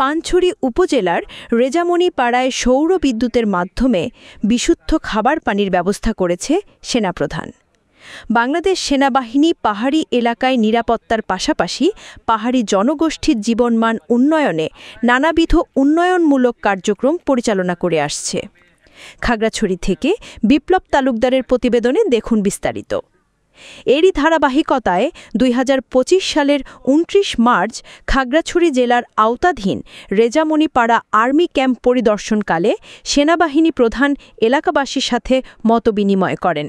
পানছড়ি উপজেলার রেজামণি পাড়ায় সৌর বিদ্যুতের মাধ্যমে বিশুদ্ধ খাবার পানির ব্যবস্থা করেছে সেনাপ্রধান। বাংলাদেশ সেনাবাহিনী পাহাড়ি এলাকায় নিরাপত্তার পাশাপাশি পাহাড়ি জনগোষ্ঠীর জীবনমান উন্নয়নে নানাবিধ উন্নয়নমূলক কার্যক্রম পরিচালনা করে আসছে। খাগড়াছড়ি থেকে বিপ্লব তালুকদারের প্রতিবেদনে দেখুন বিস্তারিত। এরই ধারাবাহিকতায় ২০২৫ সালের ২৯ মার্চ খাগড়াছড়ি জেলার আওতাধীন রেজামণি পাড়া আর্মি ক্যাম্প পরিদর্শনকালে সেনাবাহিনী প্রধান এলাকাবাসীর সাথে মতবিনিময় করেন।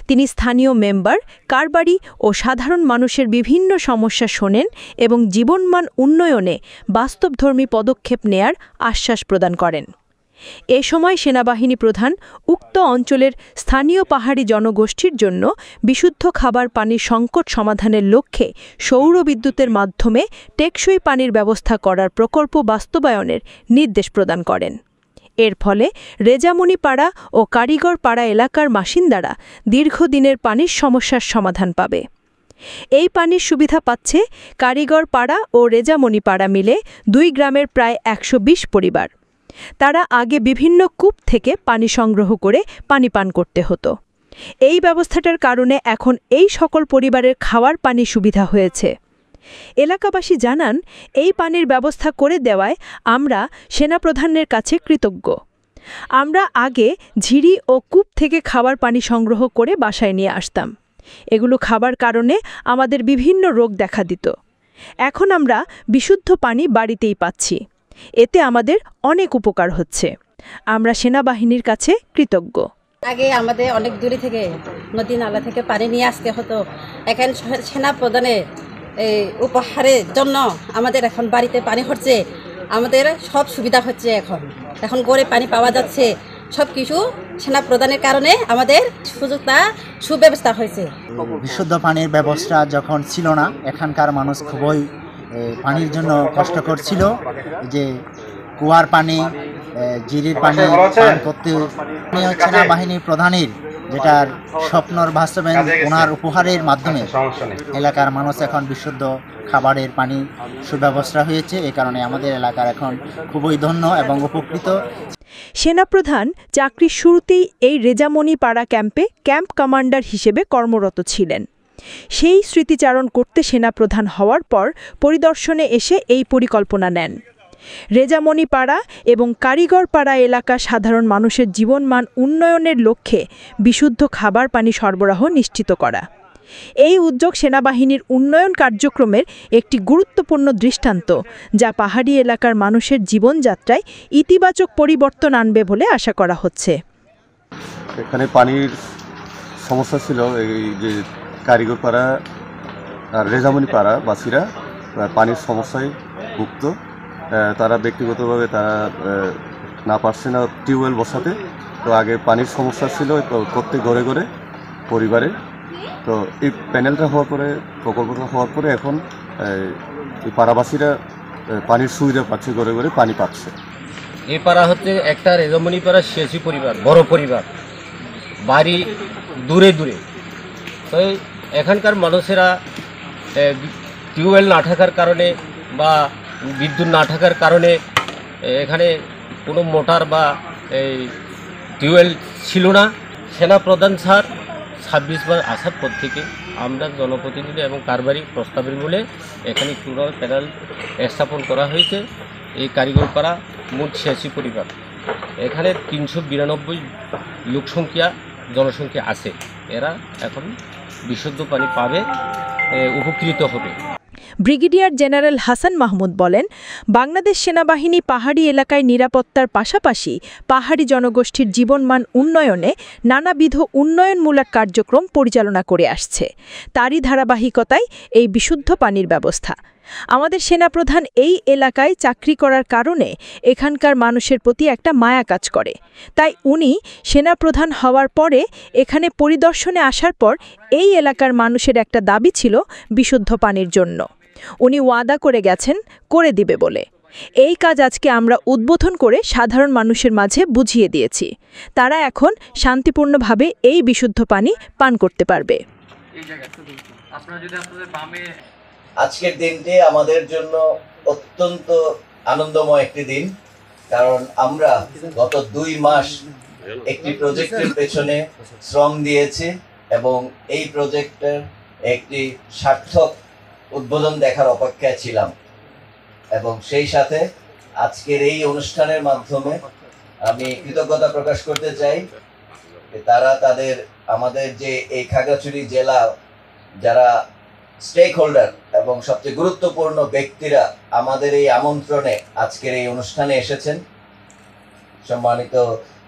তিনি স্থানীয় মেম্বার, কারবারি ও সাধারণ মানুষের বিভিন্ন সমস্যা শোনেন এবং জীবনমান উন্নয়নে বাস্তবধর্মী পদক্ষেপ নেয়ার আশ্বাস প্রদান করেন। এ সময় সেনাবাহিনী প্রধান উক্ত অঞ্চলের স্থানীয় পাহাড়ি জনগোষ্ঠীর জন্য বিশুদ্ধ খাবার পানির সংকট সমাধানের লক্ষ্যে সৌর বিদ্যুতের মাধ্যমে টেকসই পানির ব্যবস্থা করার প্রকল্প বাস্তবায়নের নির্দেশ প্রদান করেন। এর ফলে রেজামণি পাড়া ও কারিগর পাড়া এলাকার বাসিন্দারা দীর্ঘদিনের পানির সমস্যার সমাধান পাবে। এই পানির সুবিধা পাচ্ছে কারিগর পাড়া ও রেজামণি পাড়া মিলে ২ গ্রামের প্রায় ১২০ পরিবার। তারা আগে বিভিন্ন কূপ থেকে পানি সংগ্রহ করে পানি পান করতে হতো। এই ব্যবস্থাটার কারণে এখন এই সকল পরিবারের খাওয়ার পানি সুবিধা হয়েছে। এলাকাবাসী জানান, এই পানির ব্যবস্থা করে দেওয়ায় আমরা সেনাপ্রধানের কাছে কৃতজ্ঞ। আমরা আগে ঝিরি ও কূপ থেকে খাবার পানি সংগ্রহ করে বাসায় নিয়ে আসতাম। এগুলো খাবার কারণে আমাদের বিভিন্ন রোগ দেখা দিত। এখন আমরা বিশুদ্ধ পানি বাড়িতেই পাচ্ছি। এতে আমাদের অনেক উপকার হচ্ছে। আমরা সেনাবাহিনীর কাছে কৃতজ্ঞ। আগে আমাদের অনেক দূরে থেকে নদী নালা থেকে পানি নিয়ে আসতে হতো। এখন সেনা প্রধানের উপহারের জন্য আমাদের এখন বাড়িতে পানি হচ্ছে, আমাদের সব সুবিধা হচ্ছে। এখন গড়ে পানি পাওয়া যাচ্ছে। সব কিছু সেনা প্রদানের কারণে আমাদের সুব্যবস্থা হয়েছে। বিশুদ্ধ পানির ব্যবস্থা যখন ছিল না, এখানকার মানুষ খুবই পানির জন্য কষ্ট করছিল। যে কুয়ার পানি, জিরির পানি পান করতে হচ্ছে না। বাহিনীর প্রধানের যেটার স্বপ্নর বাস্তবায়ন, ওনার উপহারের মাধ্যমে এলাকার মানুষ এখন বিশুদ্ধ খাবারের পানি সুব্যবস্থা হয়েছে। এই কারণে আমাদের এলাকার এখন খুবই ধন্য এবং উপকৃত। সেনাপ্রধান চাকরির শুরুতেই এই রেজামণি পাড়া ক্যাম্পে ক্যাম্প কমান্ডার হিসেবে কর্মরত ছিলেন। সেই স্মৃতিচারণ করতে সেনাপ্রধান হওয়ার পর পরিদর্শনে এসে এই পরিকল্পনা নেন। রেজামণি পাড়া এবং কারিগর পাড়া এলাকা সাধারণ মানুষের জীবনমান উন্নয়নের লক্ষ্যে বিশুদ্ধ খাবার পানি সরবরাহ নিশ্চিত করা। এই উদ্যোগ সেনাবাহিনীর উন্নয়ন কার্যক্রমের একটি গুরুত্বপূর্ণ দৃষ্টান্ত, যা পাহাড়ি এলাকার মানুষের জীবনযাত্রায় ইতিবাচক পরিবর্তন আনবে বলে আশা করা হচ্ছে। এখানে পানির সমস্যা ছিল। এই যে কারিগর পাড়া আর রেজামণি পাড়া বাসীরা পানির সমস্যায় ভুগত। তারা ব্যক্তিগতভাবে তারা না পারছে না টিউবওয়েল বসাতে। তো আগে পানির সমস্যা ছিল প্রত্যেক ঘরে ঘরে পরিবারে। তো এই প্যানেলটা হওয়ার পরে, প্রকল্পটা হওয়ার পরে এখন এই পাড়াবাসীরা পানির সুবিধা পাচ্ছে, ঘরে ঘরে পানি পাচ্ছে। এই পাড়া হচ্ছে একটা রেজামণি পাড়া শেষি পরিবার, বড় পরিবার, বাড়ি দূরে দূরে। তো এখানকার মানুষেরা টিউবওয়েল না থাকার কারণে বা বিদ্যুৎ না থাকার কারণে এখানে কোনো মোটর বা এই টিউবওয়েল ছিল না। সেনাপ্রধান স্যার ২৬ বার আসার পর থেকে আমরা জনপ্রতিনিধি এবং কারবারি প্রস্তাবের বলে এখানে পুরো প্যানেল স্থাপন করা হয়েছে। এই কারিগরপাড়া মোট ৮৬ পরিবার, এখানে ৩৯২ লোকসংখ্যা জনসংখ্যা আছে। এরা এখন বিশুদ্ধ পানি পাবে, উপকৃত হবে। ব্রিগেডিয়ার জেনারেল হাসান মাহমুদ বলেন, বাংলাদেশ সেনাবাহিনী পাহাড়ি এলাকায় নিরাপত্তার পাশাপাশি পাহাড়ি জনগোষ্ঠীর জীবনমান উন্নয়নে নানাবিধ উন্নয়নমূলক কার্যক্রম পরিচালনা করে আসছে। তারই ধারাবাহিকতায় এই বিশুদ্ধ পানির ব্যবস্থা। আমাদের সেনাপ্রধান এই এলাকায় চাকরি করার কারণে এখানকার মানুষের প্রতি একটা মায়া কাজ করে। তাই উনি সেনাপ্রধান হওয়ার পরে এখানে পরিদর্শনে আসার পর এই এলাকার মানুষের একটা দাবি ছিল বিশুদ্ধ পানির জন্য। উনি ওয়াদা করে গেছেন করে দিবে বলে। এই কাজ আজকে আমরা উদ্বোধন করে সাধারণ মানুষের মাঝে বুঝিয়ে দিয়েছি। তারা এখন শান্তিপূর্ণভাবে এই বিশুদ্ধ পানি পান করতে পারবে। আজকের দিনটি আমাদের জন্য অত্যন্ত আনন্দময় একটি দিন, কারণ আমরা গত 2 মাস একটি প্রজেক্টের পেছনে শ্রম দিয়েছি এবং এই প্রজেক্টের একটি সার্থক উদ্বোধন দেখার অপেক্ষায় ছিলাম। এবং সেই সাথে আজকের এই অনুষ্ঠানের মাধ্যমে আমি কৃতজ্ঞতা প্রকাশ করতে চাই যে তারা আমাদের যে এই খাগড়াছড়ি জেলা যারা স্টেক হোল্ডার এবং সবচেয়ে গুরুত্বপূর্ণ ব্যক্তিরা আমাদের এই আমন্ত্রণে আজকের এই অনুষ্ঠানে এসেছেন। সম্মানিত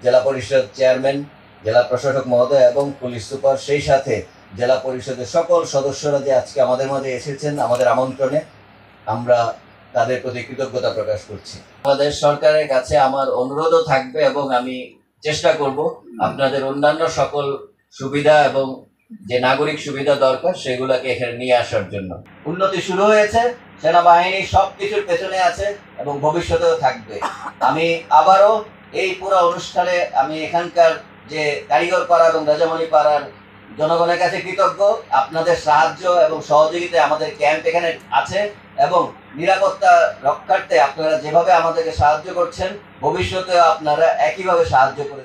জেলা পরিষদ চেয়ারম্যান, জেলা প্রশাসক মহোদয় এবং পুলিশ সুপার, সেই সাথে জেলা পরিষদের সকল সদস্যরা যে আজকে আমাদের মাঝে এসেছেন আমাদের আমন্ত্রণে, আমরা তাদের প্রতি কৃতজ্ঞতা প্রকাশ করছি। আমাদের সরকারের কাছে আমার অনুরোধও থাকবে এবং আমি চেষ্টা করব আপনাদের অন্যান্য সকল সুবিধা এবং যে নাগরিক সুবিধা দরকার সেগুলোকে এখানে নিয়ে আসার জন্য। উন্নতি শুরু হয়েছে, সেনাবাহিনী সবকিছুর পেছনে আছে এবং ভবিষ্যতেও থাকবে। আমি আবারও এই পুরো অনুষ্ঠানে আমি এখানকার যে কারিগর পাড়া এবং রাজামণি পাড়ার জনগণের কাছে কৃতজ্ঞ। আপনাদের সাহায্য এবং সহযোগিতায় আমাদের ক্যাম্প এখানে আছে এবং নিরাপত্তা রক্ষার্থে আপনারা যেভাবে আমাদেরকে সাহায্য করছেন, ভবিষ্যতে আপনারা একইভাবে সাহায্য করে